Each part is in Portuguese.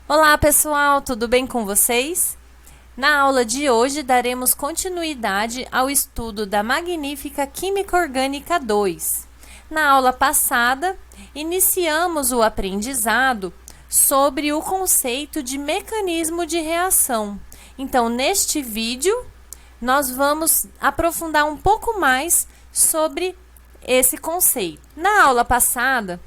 Olá pessoal, tudo bem com vocês? Na aula de hoje daremos continuidade ao estudo da Magnífica Química Orgânica 2. Na aula passada, iniciamos o aprendizado sobre o conceito de mecanismo de reação. Então, neste vídeo, nós vamos aprofundar um pouco mais sobre esse conceito. Na aula passada,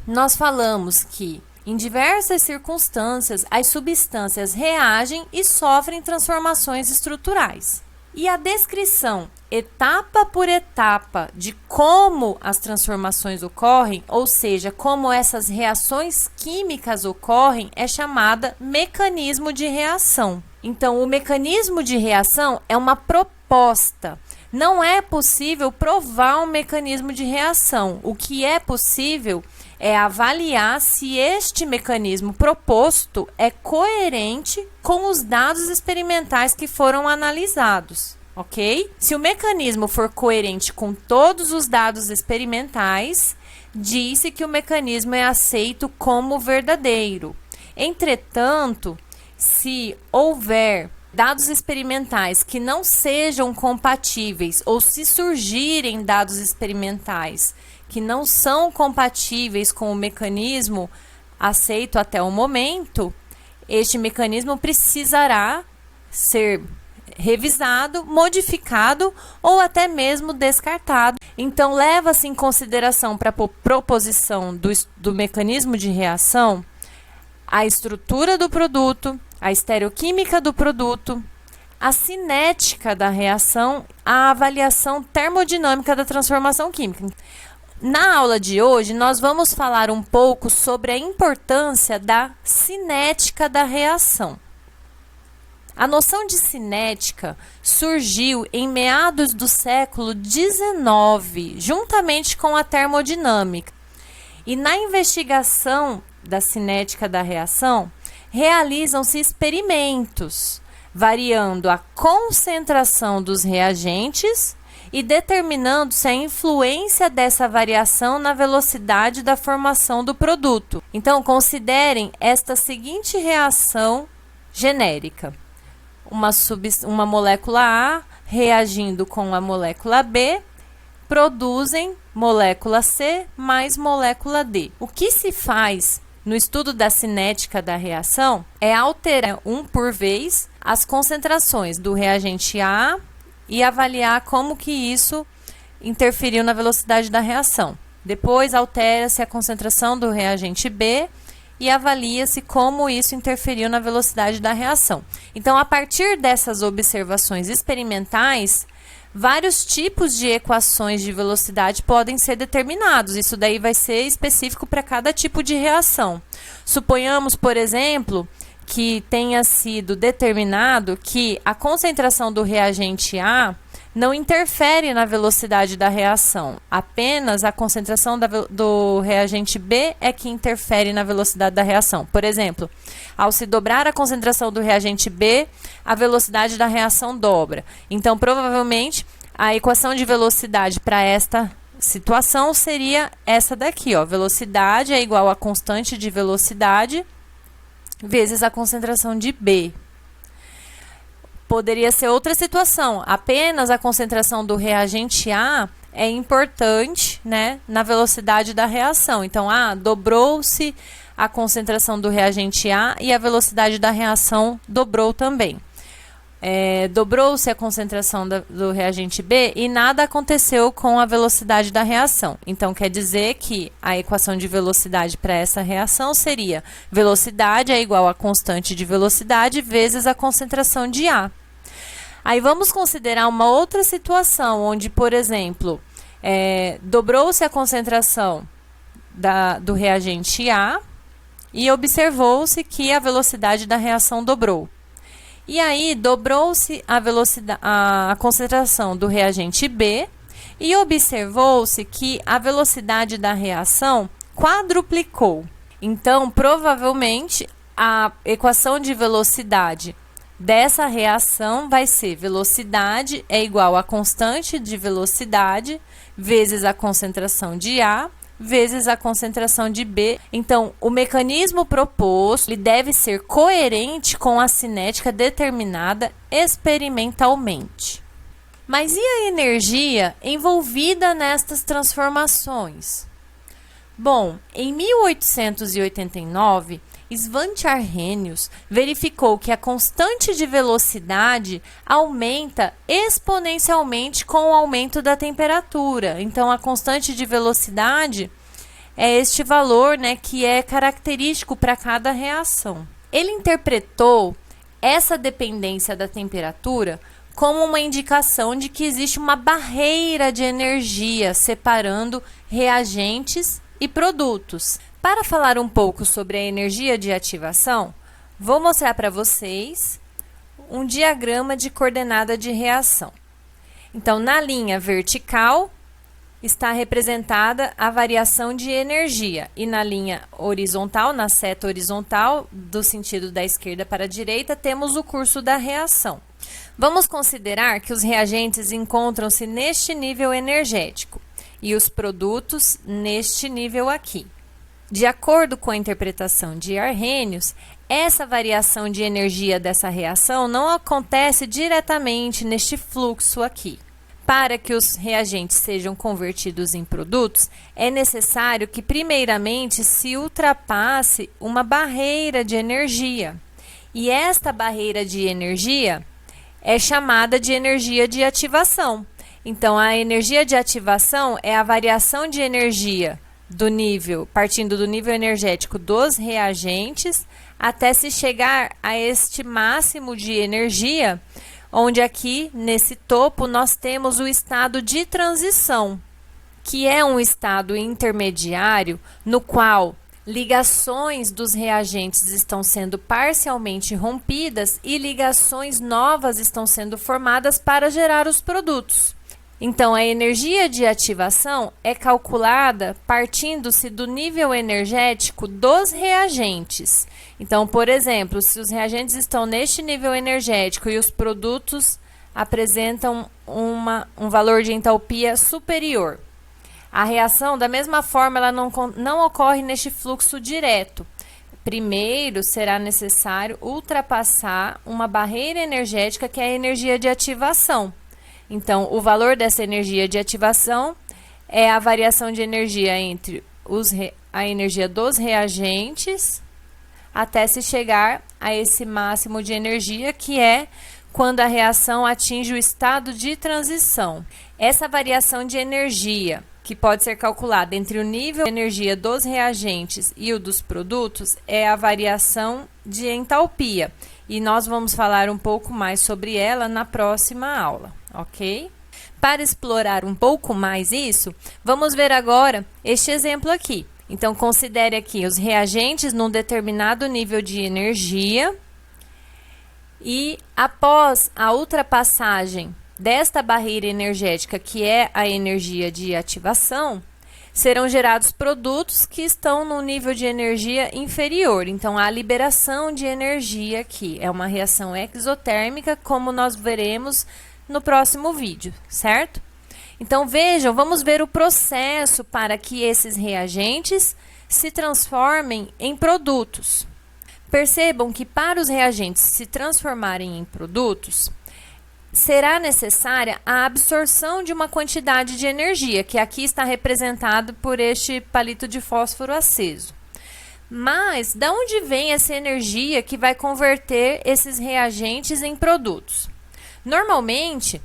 nós falamos que em diversas circunstâncias, as substâncias reagem e sofrem transformações estruturais. E a descrição, etapa por etapa, de como as transformações ocorrem, ou seja, como essas reações químicas ocorrem, é chamada mecanismo de reação. Então, o mecanismo de reação é uma proposta. Não é possível provar um mecanismo de reação. O que é possível é avaliar se este mecanismo proposto é coerente com os dados experimentais que foram analisados, ok? Se o mecanismo for coerente com todos os dados experimentais, diz-se que o mecanismo é aceito como verdadeiro. Entretanto, se houver dados experimentais que não sejam compatíveis ou se surgirem dados experimentais que não são compatíveis com o mecanismo aceito até o momento, este mecanismo precisará ser revisado, modificado ou até mesmo descartado. Então, leva-se em consideração para a proposição do mecanismo de reação a estrutura do produto, a estereoquímica do produto, a cinética da reação, a avaliação termodinâmica da transformação química. Na aula de hoje, nós vamos falar um pouco sobre a importância da cinética da reação. A noção de cinética surgiu em meados do século XIX, juntamente com a termodinâmica. E na investigação da cinética da reação, realizam-se experimentos, variando a concentração dos reagentes e determinando-se a influência dessa variação na velocidade da formação do produto. Então, considerem esta seguinte reação genérica. Uma molécula A reagindo com a molécula B, produzem molécula C mais molécula D. O que se faz no estudo da cinética da reação é alterar por vez as concentrações do reagente A e avaliar como que isso interferiu na velocidade da reação. Depois altera-se a concentração do reagente B e avalia-se como isso interferiu na velocidade da reação. Então, a partir dessas observações experimentais, vários tipos de equações de velocidade podem ser determinados. Isso daí vai ser específico para cada tipo de reação. Suponhamos, por exemplo, que tenha sido determinado que a concentração do reagente A não interfere na velocidade da reação. Apenas a concentração do reagente B é que interfere na velocidade da reação. Por exemplo, ao se dobrar a concentração do reagente B, a velocidade da reação dobra. Então, provavelmente, a equação de velocidade para esta situação seria essa daqui, ó. Velocidade é igual a constante de velocidade vezes a concentração de B. Poderia ser outra situação, apenas a concentração do reagente A é importante, né, na velocidade da reação. Então, dobrou-se a concentração do reagente A e a velocidade da reação dobrou também. Dobrou-se a concentração do reagente B e nada aconteceu com a velocidade da reação. Então, quer dizer que a equação de velocidade para essa reação seria velocidade é igual a constante de velocidade vezes a concentração de A. Aí vamos considerar uma outra situação, onde, por exemplo, dobrou-se a concentração do reagente A e observou-se que a velocidade da reação dobrou. E aí, dobrou-se a concentração do reagente B e observou-se que a velocidade da reação quadruplicou. Então, provavelmente, a equação de velocidade dessa reação vai ser velocidade é igual a constante de velocidade vezes a concentração de A vezes a concentração de B. Então, o mecanismo proposto ele deve ser coerente com a cinética determinada experimentalmente. Mas e a energia envolvida nestas transformações? Bom, em 1889, Svante Arrhenius verificou que a constante de velocidade aumenta exponencialmente com o aumento da temperatura. Então, a constante de velocidade é este valor, né, que é característico para cada reação. Ele interpretou essa dependência da temperatura como uma indicação de que existe uma barreira de energia separando reagentes e produtos. Para falar um pouco sobre a energia de ativação, vou mostrar para vocês um diagrama de coordenada de reação. Então, na linha vertical está representada a variação de energia e na linha horizontal, na seta horizontal, do sentido da esquerda para a direita, temos o curso da reação. Vamos considerar que os reagentes encontram-se neste nível energético e os produtos neste nível aqui. De acordo com a interpretação de Arrhenius, essa variação de energia dessa reação não acontece diretamente neste fluxo aqui. Para que os reagentes sejam convertidos em produtos, é necessário que primeiramente se ultrapasse uma barreira de energia. E esta barreira de energia é chamada de energia de ativação. Então, a energia de ativação é a variação de energia partindo do nível energético dos reagentes até se chegar a este máximo de energia, onde aqui nesse topo nós temos o estado de transição, que é um estado intermediário no qual ligações dos reagentes estão sendo parcialmente rompidas e ligações novas estão sendo formadas para gerar os produtos. Então, a energia de ativação é calculada partindo-se do nível energético dos reagentes. Então, por exemplo, se os reagentes estão neste nível energético e os produtos apresentam um valor de entalpia superior, a reação, da mesma forma, ela não ocorre neste fluxo direto. Primeiro, será necessário ultrapassar uma barreira energética que é a energia de ativação. Então, o valor dessa energia de ativação é a variação de energia entre a energia dos reagentes até se chegar a esse máximo de energia, que é quando a reação atinge o estado de transição. Essa variação de energia, que pode ser calculada entre o nível de energia dos reagentes e o dos produtos, é a variação de entalpia. E nós vamos falar um pouco mais sobre ela na próxima aula, ok? Para explorar um pouco mais isso, vamos ver agora este exemplo aqui. Então, considere aqui os reagentes num determinado nível de energia e após a ultrapassagem desta barreira energética, que é a energia de ativação, serão gerados produtos que estão no nível de energia inferior. Então, a liberação de energia aqui é uma reação exotérmica, como nós veremos no próximo vídeo, certo? Então, vejam, vamos ver o processo para que esses reagentes se transformem em produtos. Percebam que para os reagentes se transformarem em produtos, será necessária a absorção de uma quantidade de energia, que aqui está representado por este palito de fósforo aceso. Mas, de onde vem essa energia que vai converter esses reagentes em produtos? Normalmente,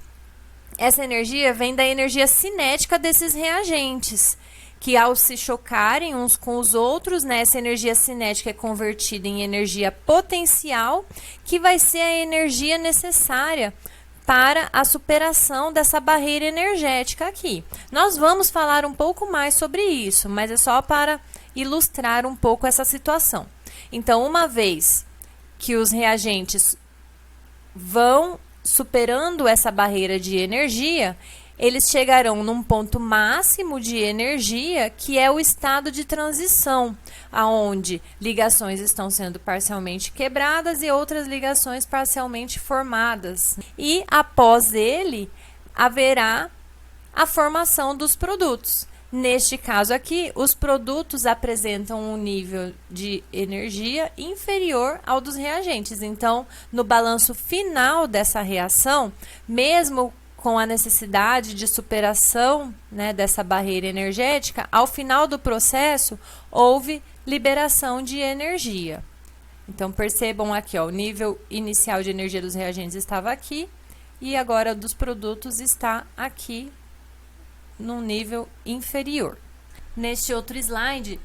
essa energia vem da energia cinética desses reagentes, que ao se chocarem uns com os outros, né, essa energia cinética é convertida em energia potencial, que vai ser a energia necessária para a superação dessa barreira energética aqui. Nós vamos falar um pouco mais sobre isso, mas é só para ilustrar um pouco essa situação. Então, uma vez que os reagentes vão superando essa barreira de energia, eles chegarão num ponto máximo de energia, que é o estado de transição, aonde ligações estão sendo parcialmente quebradas e outras ligações parcialmente formadas. E após ele, haverá a formação dos produtos. Neste caso aqui, os produtos apresentam um nível de energia inferior ao dos reagentes. Então, no balanço final dessa reação, mesmo com a necessidade de superação, né, dessa barreira energética, ao final do processo, houve liberação de energia. Então, percebam aqui, ó, o nível inicial de energia dos reagentes estava aqui, e agora dos produtos está aqui, num nível inferior. Neste outro slide,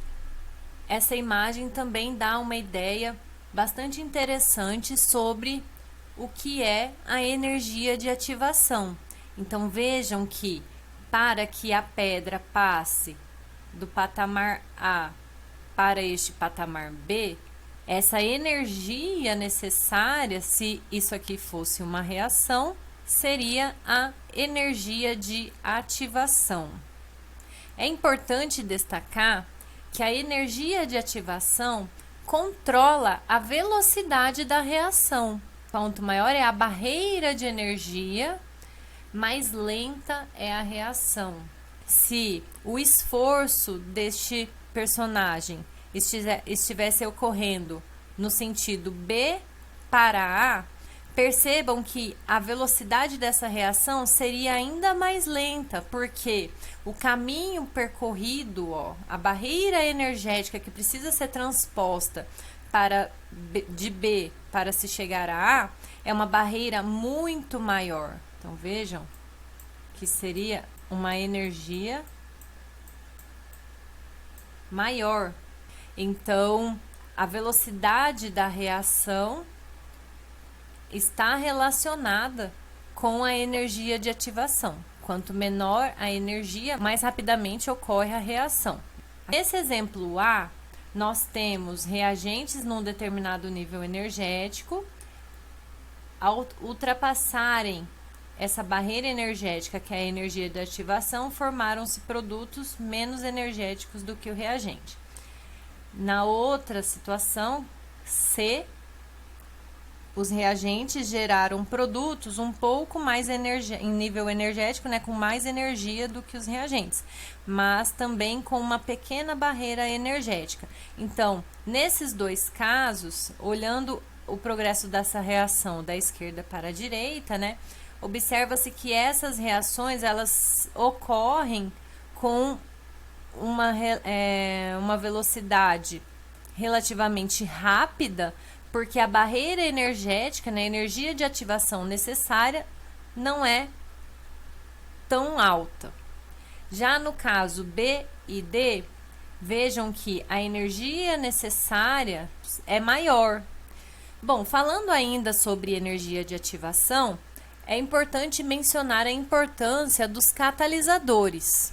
essa imagem também dá uma ideia bastante interessante sobre o que é a energia de ativação. Então, vejam que para que a pedra passe do patamar A para este patamar B, essa energia necessária, se isso aqui fosse uma reação, seria a energia de ativação. É importante destacar que a energia de ativação controla a velocidade da reação. Quanto maior é a barreira de energia, mais lenta é a reação. Se o esforço deste personagem estivesse ocorrendo no sentido B para A, percebam que a velocidade dessa reação seria ainda mais lenta, porque o caminho percorrido, ó, a barreira energética que precisa ser transposta de B para se chegar a A, é uma barreira muito maior. Então, vejam que seria uma energia maior. Então, a velocidade da reação está relacionada com a energia de ativação. Quanto menor a energia, mais rapidamente ocorre a reação. Nesse exemplo A, nós temos reagentes num determinado nível energético. Ao ultrapassarem essa barreira energética, que é a energia de ativação, formaram-se produtos menos energéticos do que o reagente. Na outra situação, C, os reagentes geraram produtos um pouco mais em nível energético, né, com mais energia do que os reagentes, mas também com uma pequena barreira energética. Então, nesses dois casos, olhando o progresso dessa reação da esquerda para a direita, né, observa-se que essas reações elas ocorrem com uma velocidade relativamente rápida, porque a barreira energética, né, a energia de ativação necessária, não é tão alta. Já no caso B e D, vejam que a energia necessária é maior. Bom, falando ainda sobre energia de ativação, é importante mencionar a importância dos catalisadores.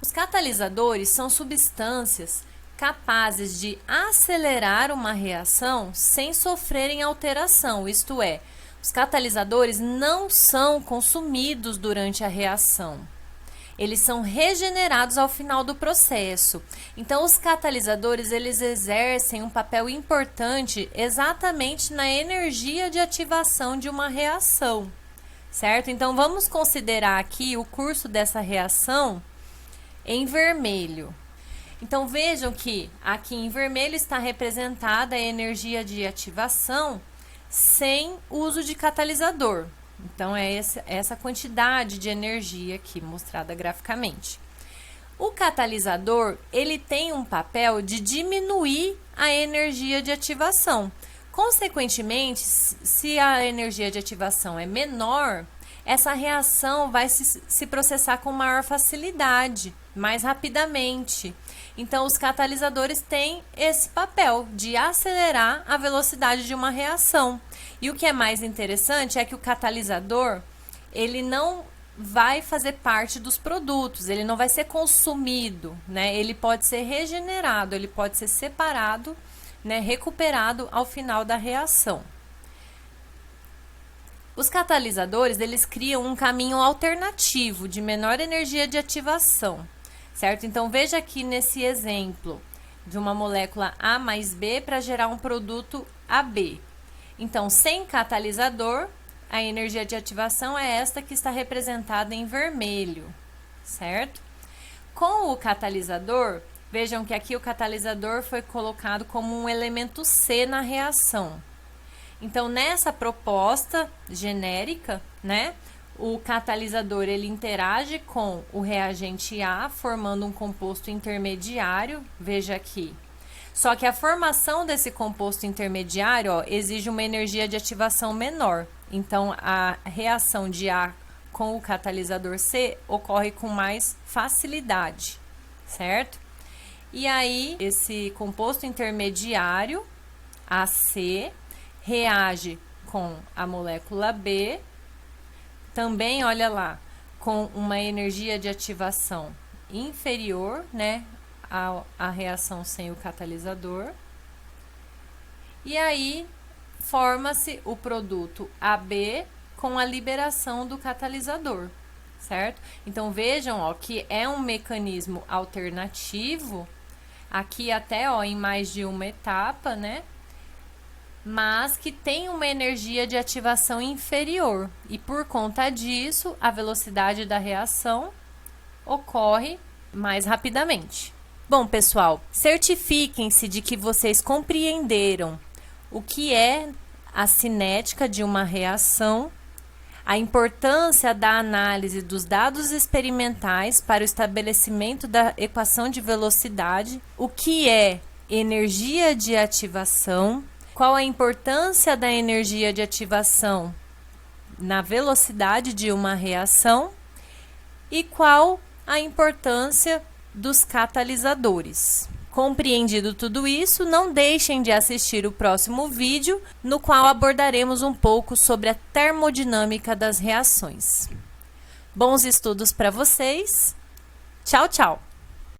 Os catalisadores são substâncias capazes de acelerar uma reação sem sofrerem alteração, isto é, os catalisadores não são consumidos durante a reação. Eles são regenerados ao final do processo. Então, os catalisadores, eles exercem um papel importante exatamente na energia de ativação de uma reação, certo? Então, vamos considerar aqui o curso dessa reação em vermelho. Então, vejam que aqui em vermelho está representada a energia de ativação sem uso de catalisador. Então, é essa quantidade de energia aqui mostrada graficamente. O catalisador, ele tem um papel de diminuir a energia de ativação. Consequentemente, se a energia de ativação é menor, essa reação vai se processar com maior facilidade, mais rapidamente. Então, os catalisadores têm esse papel de acelerar a velocidade de uma reação. E o que é mais interessante é que o catalisador, ele não vai fazer parte dos produtos, ele não vai ser consumido, né? Ele pode ser regenerado, ele pode ser separado, né? Recuperado ao final da reação. Os catalisadores, eles criam um caminho alternativo de menor energia de ativação, certo? Então, veja aqui nesse exemplo de uma molécula A mais B para gerar um produto AB. Então, sem catalisador, a energia de ativação é esta que está representada em vermelho, certo? Com o catalisador, vejam que aqui o catalisador foi colocado como um elemento C na reação. Então, nessa proposta genérica, né, o catalisador ele interage com o reagente A, formando um composto intermediário, veja aqui. Só que a formação desse composto intermediário, ó, exige uma energia de ativação menor. Então, a reação de A com o catalisador C ocorre com mais facilidade, certo? E aí, esse composto intermediário, AC, reage com a molécula B, também, olha lá, com uma energia de ativação inferior, né, à reação sem o catalisador. E aí, forma-se o produto AB com a liberação do catalisador, certo? Então, vejam, ó, que é um mecanismo alternativo, aqui até, ó, em mais de uma etapa, né? Mas que tem uma energia de ativação inferior. E por conta disso, a velocidade da reação ocorre mais rapidamente. Bom, pessoal, certifiquem-se de que vocês compreenderam o que é a cinética de uma reação, a importância da análise dos dados experimentais para o estabelecimento da equação de velocidade, o que é energia de ativação, qual a importância da energia de ativação na velocidade de uma reação e qual a importância dos catalisadores. Compreendido tudo isso, não deixem de assistir o próximo vídeo, no qual abordaremos um pouco sobre a termodinâmica das reações. Bons estudos para vocês! Tchau, tchau!